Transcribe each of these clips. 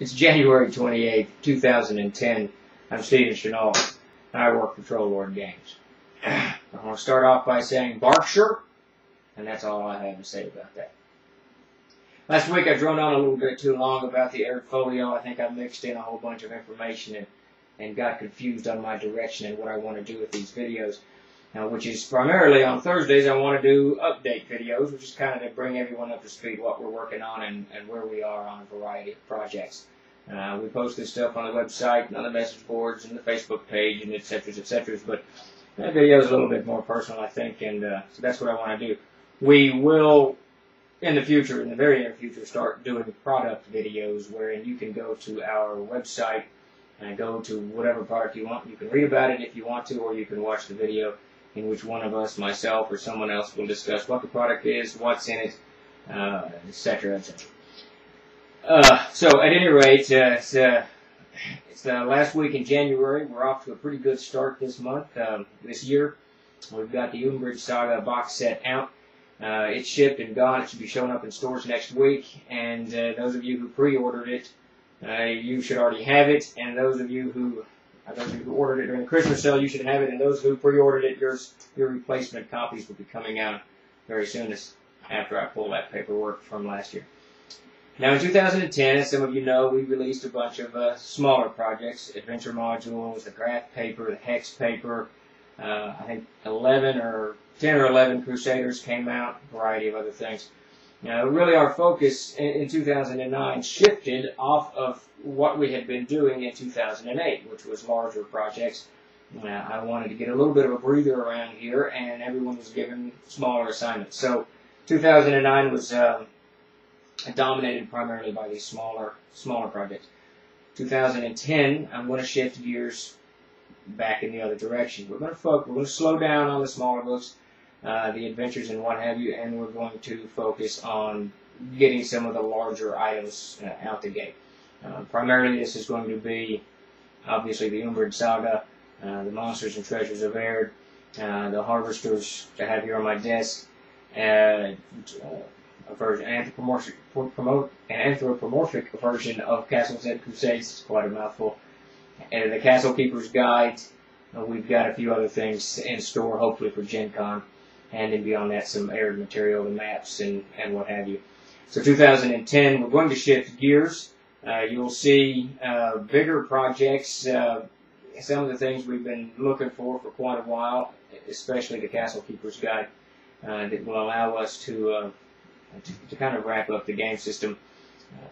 It's January 28th, 2010. I'm Steven Chenal, and I work for Troll Lord Games. I want to start off by saying Berkshire, and that's all I have to say about that. Last week I droned on a little bit too long about the aired folio. I think I mixed in a whole bunch of information and got confused on my direction and what I want to do with these videos. Which is primarily on Thursdays I want to do update videos, which is kind of to bring everyone up to speed what we're working on and where we are on a variety of projects. We post this stuff on the website and on the message boards and the Facebook page and et cetera, but that video is a little bit more personal, I think, and so that's what I want to do. We will, in the future, in the very near future, start doing product videos wherein you can go to our website and go to whatever product you want. You can read about it if you want to, or you can watch the video in which one of us, myself, or someone else will discuss what the product is, what's in it, etc., etc. So, at any rate, it's the last week in January. We're off to a pretty good start this month, this year. We've got the Update Saga box set out. It's shipped and gone. It should be showing up in stores next week. And those of you who pre-ordered it, you should already have it. And those of you who ordered it during the Christmas sale, you should have it. And those who pre-ordered it, your replacement copies will be coming out very soon after I pull that paperwork from last year. Now in 2010, as some of you know, we released a bunch of smaller projects, adventure modules, the graph paper, the hex paper. I think 10 or 11 Crusaders came out, a variety of other things. Now, really our focus in 2009 shifted off of what we had been doing in 2008, which was larger projects. I wanted to get a little bit of a breather around here, and everyone was given smaller assignments. So 2009 was dominated primarily by these smaller projects. 2010, I'm going to shift gears back in the other direction. We're going to slow down on the smaller books, the adventures and what have you, and we're going to focus on getting some of the larger items out the gate. Primarily, this is going to be, obviously, the Update Saga, the Monsters and Treasures of Erd, the Harvesters that I have here on my desk, a version, anthropomorphic version of Castles and Crusades. It's quite a mouthful. And the Castle Keeper's Guide. We've got a few other things in store, hopefully for Gen Con. And then beyond that, some aired material, the maps, and what have you. So 2010, we're going to shift gears. You'll see bigger projects, some of the things we've been looking for quite a while, especially the Castle Keeper's Guide, that will allow us to kind of wrap up the game system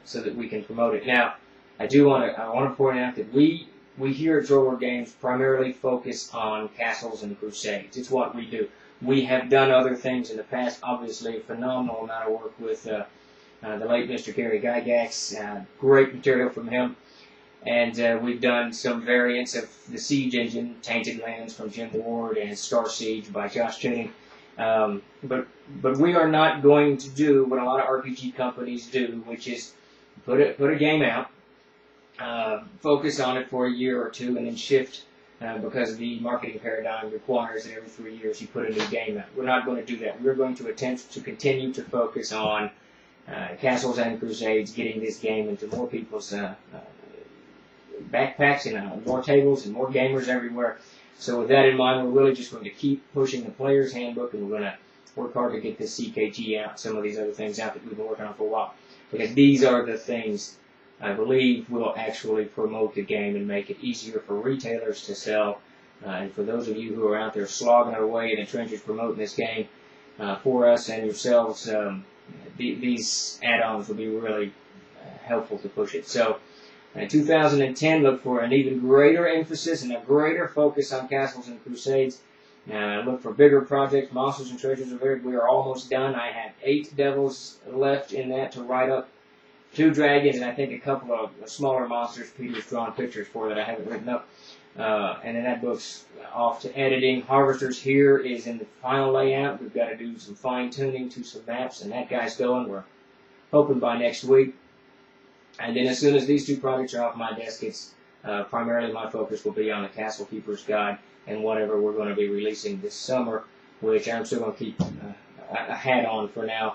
so that we can promote it. Now, I want to point out that we here at Troll Lord Games primarily focus on Castles and Crusades. It's what we do. We have done other things in the past, obviously a phenomenal amount of work with the late Mr. Gary Gygax, great material from him, and we've done some variants of the Siege engine, Tainted Lands from Jim Ward, and Star Siege by Josh Cheney. But we are not going to do what a lot of RPG companies do, which is put a game out, focus on it for a year or two, and then shift. Because the marketing paradigm requires that every 3 years you put a new game out. We're not going to do that. We're going to attempt to continue to focus on Castles and Crusades, getting this game into more people's backpacks and more tables and more gamers everywhere. So with that in mind, we're really just going to keep pushing the Player's Handbook, and we're going to work hard to get this CKG out, some of these other things out that we've been working on for a while. Because these are the things I believe will actually promote the game and make it easier for retailers to sell. And for those of you who are out there slogging away in the trenches promoting this game for us and yourselves, these add-ons will be really helpful to push it. So in 2010, look for an even greater emphasis and a greater focus on Castles and Crusades. Look for bigger projects, Monsters and Treasures of Erd. We are almost done. I have 8 devils left in that to write up. 2 dragons, and I think a couple of smaller monsters Peter's drawn pictures for that I haven't written up. And then that book's off to editing. Harvesters here is in the final layout. We've got to do some fine-tuning to some maps, and that guy's going. We're hoping by next week. And then as soon as these 2 projects are off my desk, it's primarily my focus will be on the Castle Keeper's Guide and whatever we're going to be releasing this summer, which I'm still going to keep a hat on for now.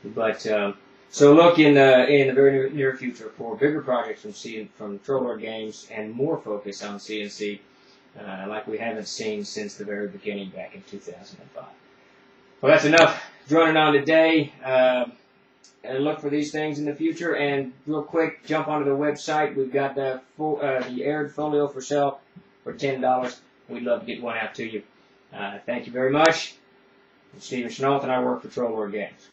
But So look in the very near future for bigger projects from Troll Lord Games and more focus on CNC, like we haven't seen since the very beginning back in 2005. Well, that's enough droning on today. And look for these things in the future. And real quick, jump onto the website. We've got the aired folio for sale for $10. We'd love to get one out to you. Thank you very much. I'm Stephen Chenault, and I work for Troll Lord Games.